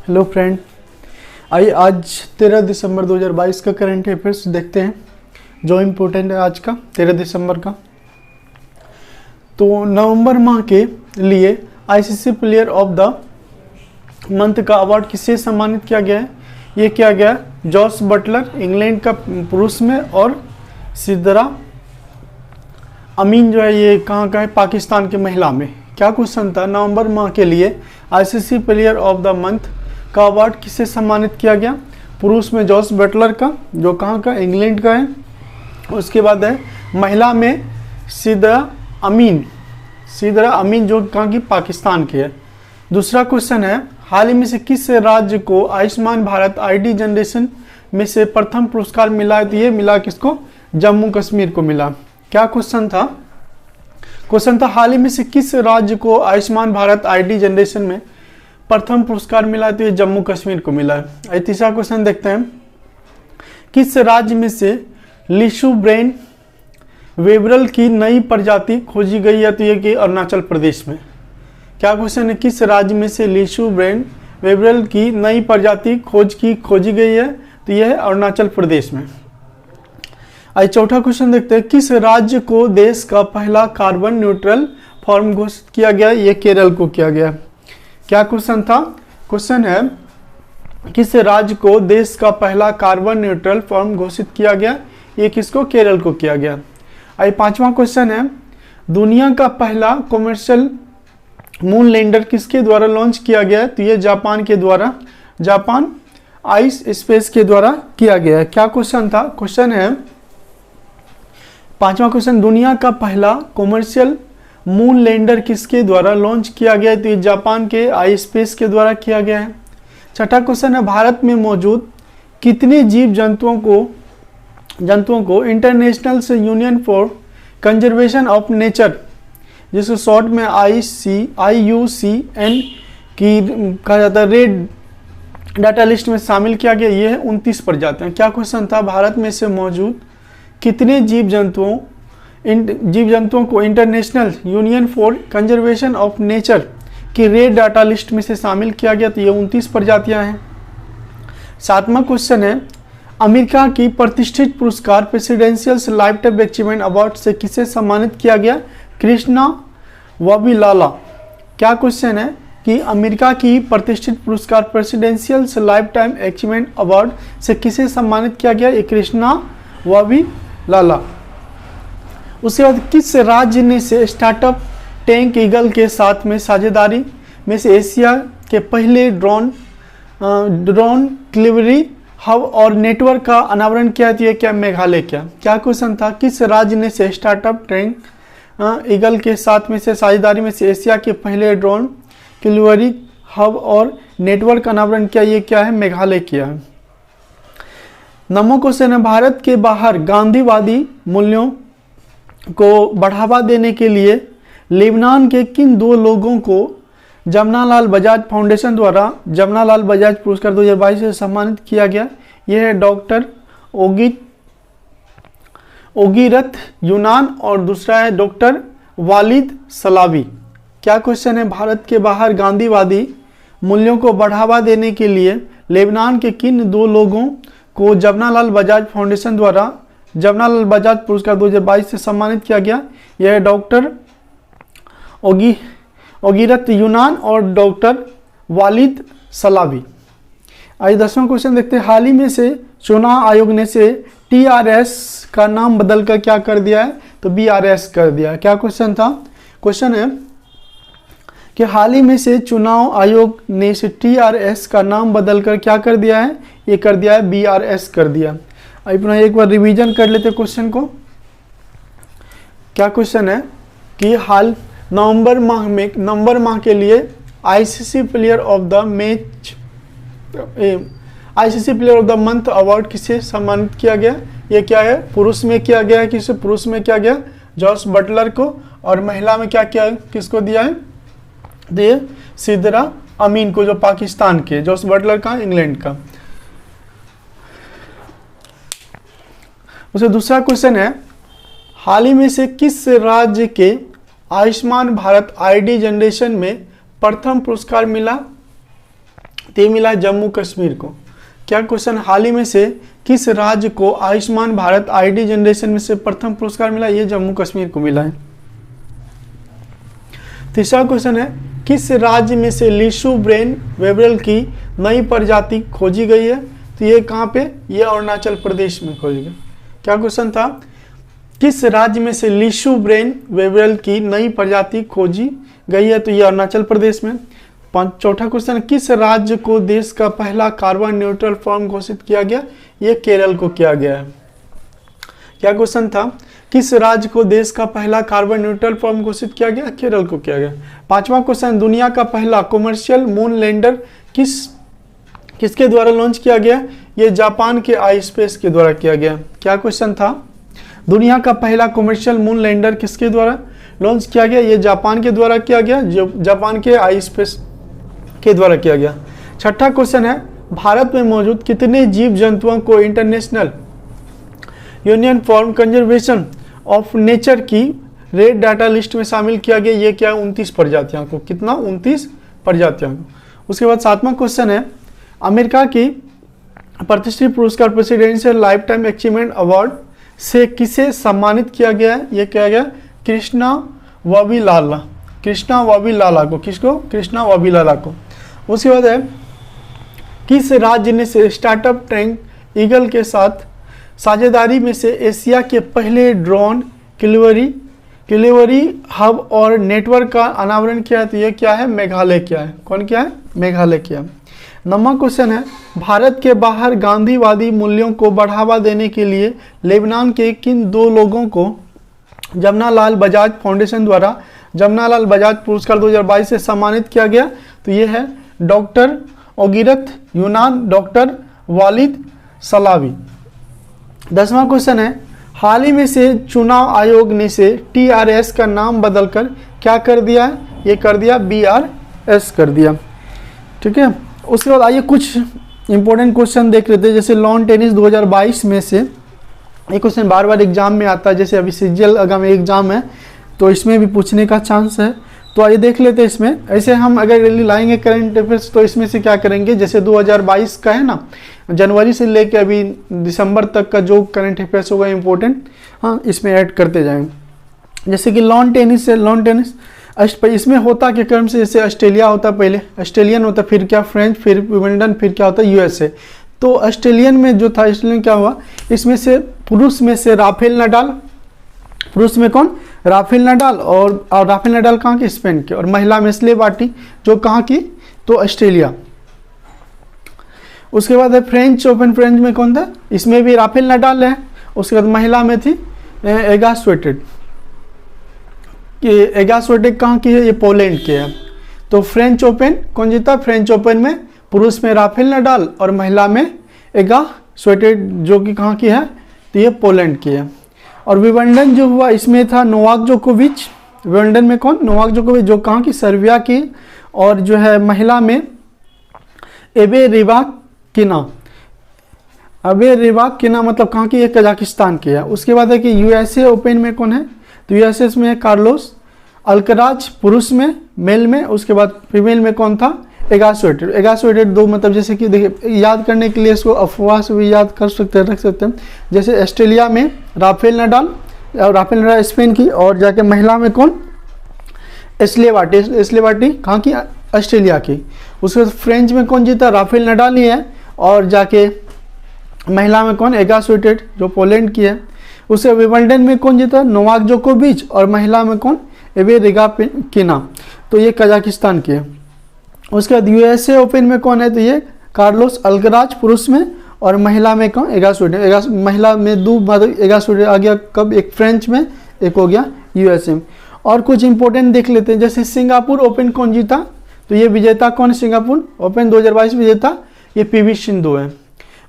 Hello friend, आइए आज 13 दिसंबर 2022 का करंट अफेयर्स देखते हैं जो इम्पोर्टेंट है आज का 13 दिसंबर का। तो नवंबर माह के लिए ICC player of the month का अवार्ड किसे सम्मानित किया गया है? ये किया गया जॉस बटलर इंग्लैंड का पुरुष में और सिद्रा अमीन जो है ये कहाँ का है? पाकिस्तान के महिला में। क्या क्वेश्चन था? नवंबर माह के लिए ICC player of the month का अवार्ड किसे सम्मानित किया गया? पुरुष में जॉस बटलर का जो कहाँ का? इंग्लैंड का है। उसके बाद है महिला में सिद्रा अमीन जो कहाँ की? पाकिस्तान की है। दूसरा क्वेश्चन है हाल ही में से किस राज्य को आयुष्मान भारत आईडी जनरेशन में से प्रथम पुरस्कार मिला है? तो ये मिला किसको? जम्मू कश्मीर को मिला। क्या क्वेश्चन था? क्वेश्चन था हाल ही में से किस राज्य को आयुष्मान भारत आईडी जनरेशन में प्रथम पुरस्कार मिला? तो ये जम्मू कश्मीर को मिला है। तीसरा क्वेश्चन देखते हैं किस राज्य में से लिशु ब्रेन वेबरल की नई प्रजाति खोजी गई है? तो ये कि अरुणाचल प्रदेश में। क्या क्वेश्चन है? किस राज्य में से लिशु ब्रेन वेबरल की नई प्रजाति खोजी गई है? तो यह है अरुणाचल प्रदेश में। आज चौथा क्वेश्चन देखते हैं किस राज्य को देश का पहला कार्बन न्यूट्रल फॉर्म घोषित किया गया? ये केरल को किया गया। क्या क्वेश्चन था? क्वेश्चन है किस राज्य को देश का पहला कार्बन न्यूट्रल फॉर्म घोषित किया गया? ये किसको? केरल को किया गया। आई पांचवा क्वेश्चन है दुनिया का पहला कॉमर्शियल मून लैंडर किसके द्वारा लॉन्च किया गया है? तो ये जापान के द्वारा, जापान आइस स्पेस के द्वारा किया गया है। क्या क्वेश्चन था? क्वेश्चन है पांचवा क्वेश्चन दुनिया का पहला कॉमर्शियल मून लैंडर किसके द्वारा लॉन्च किया गया है? तो ये जापान के आई स्पेस के द्वारा किया गया है। छठा क्वेश्चन है भारत में मौजूद कितने जीव जंतुओं को इंटरनेशनल से union for conservation of nature जिसको शॉर्ट में IUCN की कहा जाता है रेड डाटा लिस्ट में शामिल किया गया? ये है 29 प्रजातियां। क्या क्वेश्चन था? भारत में से मौजूद कितने जीव जंतुओं को international union for conservation of nature की रेड डाटा लिस्ट में से शामिल किया गया? तो ये 29 प्रजातियां हैं। सातवां क्वेश्चन है अमेरिका की प्रतिष्ठित पुरस्कार presidential life time achievement award से किसे सम्मानित किया गया? कृष्णा वाबिलाला। क्या क्वेश्चन है कि अमेरिका की प्रतिष्ठित पुरस्कार presidential life time achievement award से किसे सम्मानित किया गया? ये कृष्णा वाबिलाला। उसके बाद किस राज्य ने से स्टार्टअप टैंक ईगल के साथ में साझेदारी में से एशिया के पहले ड्रोन डिलीवरी हब और नेटवर्क का अनावरण किया? तो क्या मेघालय? क्या क्वेश्चन था? किस राज्य ने से स्टार्टअप टैंक ईगल के साथ में से साझेदारी में से एशिया के पहले ड्रोन डिलीवरी हब और नेटवर्क का अनावरण किया? ये क्या है? मेघालय किया है। नववां क्वेश्चन है भारत के बाहर गांधीवादी मूल्यों को बढ़ावा देने के लिए लेबनान के किन दो लोगों को जमनालाल बजाज फाउंडेशन द्वारा जमनालाल बजाज पुरस्कार 2022 से सम्मानित किया गया? यह है डॉक्टर ओगीरत यूनान और दूसरा है डॉक्टर वालिद सलावी। क्या क्वेश्चन है भारत के बाहर गांधीवादी मूल्यों को बढ़ावा देने के लिए लेबनान के किन दो लोगों को जमनालाल बजाज फाउंडेशन द्वारा जमनालाल बजाज पुरस्कार 2022 से सम्मानित किया गया? यह है डॉक्टर ओगीरत यूनान और डॉक्टर वालिद सलावी। आज 10वां क्वेश्चन देखते हैं हाल ही में से चुनाव आयोग ने से TRS का नाम बदलकर क्या कर दिया है? तो BRS कर दिया है। क्या क्वेश्चन था? क्वेश्चन है कि हाल ही में से चुनाव आयोग ने से TRS का नाम बदलकर क्या कर दिया है? ये कर दिया है BRS कर दिया। अपना एक बार रिवीजन कर लेते क्वेश्चन को। क्या क्वेश्चन है कि हाल नवंबर माह के लिए ICC player of the month award किसे सम्मानित किया गया? ये क्या है? पुरुष में किया गया है। किसे? पुरुष में किया गया जॉस बटलर को। और महिला में क्या किया? किसको दिया है? ये सिद्रा अमीन को जो पाकिस्तान के, जॉस बटलर का इंग्लैंड का। उसे दूसरा क्वेश्चन है हाल ही में से किस राज्य के आयुष्मान भारत आईडी जनरेशन में प्रथम पुरस्कार मिला? तो ये मिला है जम्मू कश्मीर को। क्या क्वेश्चन, हाल ही में से किस राज्य को आयुष्मान भारत आईडी जनरेशन में से प्रथम पुरस्कार मिला? ये जम्मू कश्मीर को मिला है। तीसरा क्वेश्चन है, किस राज्य में से लिशु ब्रेन वेबरल की नई प्रजाति खोजी गई है? तो ये कहाँ पे? ये अरुणाचल प्रदेश में खोजी गई। क्या क्वेश्चन था, किस राज्य में से लिशु ब्रेन वेबरल की नई प्रजाति खोजी गई है? तो ये अरुणाचल प्रदेश में। चौथा क्वेश्चन, किस राज्य को देश का पहला कार्बन न्यूट्रल फॉर्म घोषित किया गया? ये केरल को किया गया है। क्या क्वेश्चन था, किस राज्य को देश का पहला कार्बन न्यूट्रल फॉर्म घोषित किया गया? केरल को किया गया। पांचवा क्वेश्चन, दुनिया का पहला कॉमर्शियल मून लैंडर किसके द्वारा लॉन्च किया गया? ये जापान के आई स्पेस के द्वारा किया गया। क्या क्वेश्चन था, दुनिया का पहला कॉमर्शियल मून लैंडर किसके द्वारा लॉन्च किया गया? ये जापान के द्वारा किया गया, जो जापान के आई स्पेस के द्वारा किया गया। छठा क्वेश्चन है, भारत में मौजूद कितने जीव जंतुओं को international union for conservation of nature की रेड डाटा लिस्ट में शामिल किया गया? ये क्या, 29 प्रजातियों को। कितना? 29 प्रजातियों को। उसके बाद सातवां क्वेश्चन है, अमेरिका की प्रतिष्ठित पुरस्कार presidential life time achievement award से किसे सम्मानित किया गया है? ये किया गया कृष्णा वाविलाला को। किसको? कृष्णा वाविलाला को। उसके बाद है, किस राज्य ने से स्टार्टअप टैंक ईगल के साथ साझेदारी में से एशिया के पहले ड्रोन डिलीवरी हब और नेटवर्क का अनावरण किया है? तो ये क्या है? मेघालय किया है। कौन किया है? मेघालय किया। नौवां क्वेश्चन है, भारत के बाहर गांधीवादी मूल्यों को बढ़ावा देने के लिए लेबनान के किन दो लोगों को जमनालाल बजाज फाउंडेशन द्वारा जमनालाल बजाज पुरस्कार 2022 से सम्मानित किया गया? तो ये है डॉक्टर ओगिरत यूनान, डॉक्टर वालिद सलावी। 10वां क्वेश्चन है, हाल ही में से चुनाव आयोग ने से TRS का नाम बदलकर क्या कर दिया है? ये कर दिया BRS कर दिया। ठीक है। उसके बाद आइए कुछ इंपॉर्टेंट क्वेश्चन देख लेते हैं। जैसे लॉन टेनिस 2022 में से एक क्वेश्चन बार बार एग्जाम में आता है, जैसे अभी CGL आगामी एग्जाम है तो इसमें भी पूछने का चांस है। तो आइए देख लेते हैं इसमें। ऐसे हम अगर डेली लाएंगे करंट अफेयर्स तो इसमें से क्या करेंगे, जैसे 2022 का है ना, जनवरी से लेके अभी दिसंबर तक का जो करंट अफेयर्स होगा इंपॉर्टेंट, हाँ इसमें ऐड करते जाएंगे। जैसे कि लॉन टेनिस इसमें होता के क्रम से, जैसे ऑस्ट्रेलिया होता, पहले ऑस्ट्रेलियन होता, फिर क्या फ्रेंच, फिर विंबलडन, फिर क्या होता USA। तो ऑस्ट्रेलियन में जो था, ऑस्ट्रेलियन क्या हुआ, इसमें से पुरुष में से राफेल नडाल, पुरुष में कौन? Rafael Nadal. और राफेल नडाल कहाँ के? स्पेन के। और महिला में स्ले बाटी, जो कहाँ की? तो ऑस्ट्रेलिया। उसके बाद है फ्रेंच ओपन, फ्रेंच में कौन था? इसमें भी राफेल नडाल है। उसके बाद महिला में थी एगा स्वेटेड। एगा स्वेटेड कहाँ की है? ये पोलैंड की है। तो फ्रेंच ओपन कौन जीता? फ्रेंच ओपन में पुरुष में राफेल नडाल और महिला में एगा स्वेटेड, जो कि कहाँ की है? तो ये पोलैंड की है। और विंबलडन जो हुआ इसमें था नोवाक जोकोविच। विंबलडन में कौन? नोवाक जोकोविच, जो कहाँ की? सर्बिया की। और जो है महिला में एबे रिबाकिना मतलब कहाँ की? ये कजाकिस्तान की है। उसके बाद है कि USA ओपन में कौन है? तो USA में है कार्लोस अल्कराज, पुरुष में, मेल में। उसके बाद फीमेल में कौन था? एगा स्वेटेड। दो मतलब जैसे कि देखिए याद करने के लिए इसको अफवाह से भी याद कर सकते हैं, रख सकते हैं। जैसे ऑस्ट्रेलिया में राफेल नडाल स्पेन की, और जाके महिला में कौन? एस्ले बाटी कहाँ की? ऑस्ट्रेलिया की। उसके बाद फ्रेंच में कौन जीता? राफेल नडाल ही है। और जाके महिला में कौन? एगा स्वेटेड, जो पोलैंड की है। उसके विंबलडन में कौन जीता? नोवाक जोकोविच। और महिला में कौन? एबे रिबाकिना, तो ये कजाकिस्तान की है। उसके बाद USA ओपन में कौन है? तो ये कार्लोस अल्कराज, पुरुष में। और महिला में कौन? एगा स्वेटेड। महिला में दो मतलब एगा स्वेटेड आ गया कब? एक फ्रेंच में, एक हो गया USA में। और कुछ इंपॉर्टेंट देख लेते हैं। जैसे सिंगापुर ओपन कौन जीता? तो ये विजेता कौन? सिंगापुर ओपन 2022 विजेता ये PV सिंधु है।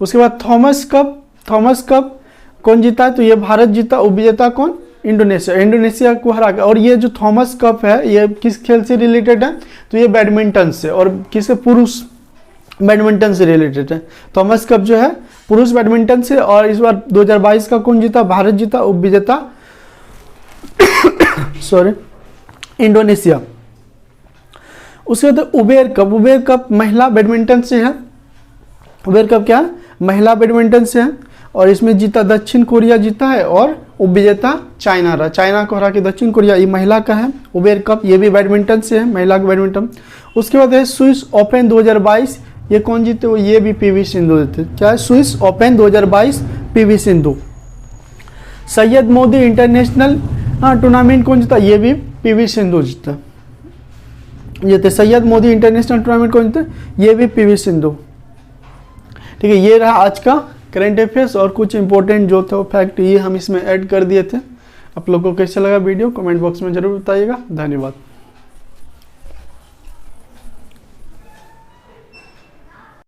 उसके बाद थॉमस कप कौन जीता? तो ये भारत जीता। उपविजेता कौन? इंडोनेशिया को हरा के। और ये जो थॉमस कप है ये किस खेल से रिलेटेड है? तो ये बैडमिंटन से। और किससे? पुरुष बैडमिंटन से रिलेटेड है। थॉमस कप जो है पुरुष बैडमिंटन से। और इस बार 2022 का कौन जीता? भारत जीता। उपविजेता इंडोनेशिया। उसके बाद उबेर कप, उबेर कप महिला बैडमिंटन से है। उबेर कप क्या है? महिला बैडमिंटन से है और इसमें जीता दक्षिण कोरिया जीता है और उपविजेता चाइना रहा। चाइना को हरा के दक्षिण कोरिया, ये महिला का है उबेर कप, ये भी बैडमिंटन से है, महिला का बैडमिंटन। उसके बाद है स्विस ओपन 2022, ये कौन जीते? वो ये भी पीवी सिंधु जीते। क्या है? Swiss open 2022 PV Sindhu. Syed Modi international tournament कौन जीता? ये भी पीवी सिंधु जीता। ये थे सैयद मोदी इंटरनेशनल टूर्नामेंट कौन जीते? ये भी पीवी सिंधु। ठीक है, ये रहा आज का करंट अफेयर्स और कुछ इंपॉर्टेंट जो थे फैक्ट ये हम इसमें ऐड कर दिए थे। आप लोगों को कैसा लगा वीडियो कमेंट बॉक्स में जरूर बताइएगा। धन्यवाद।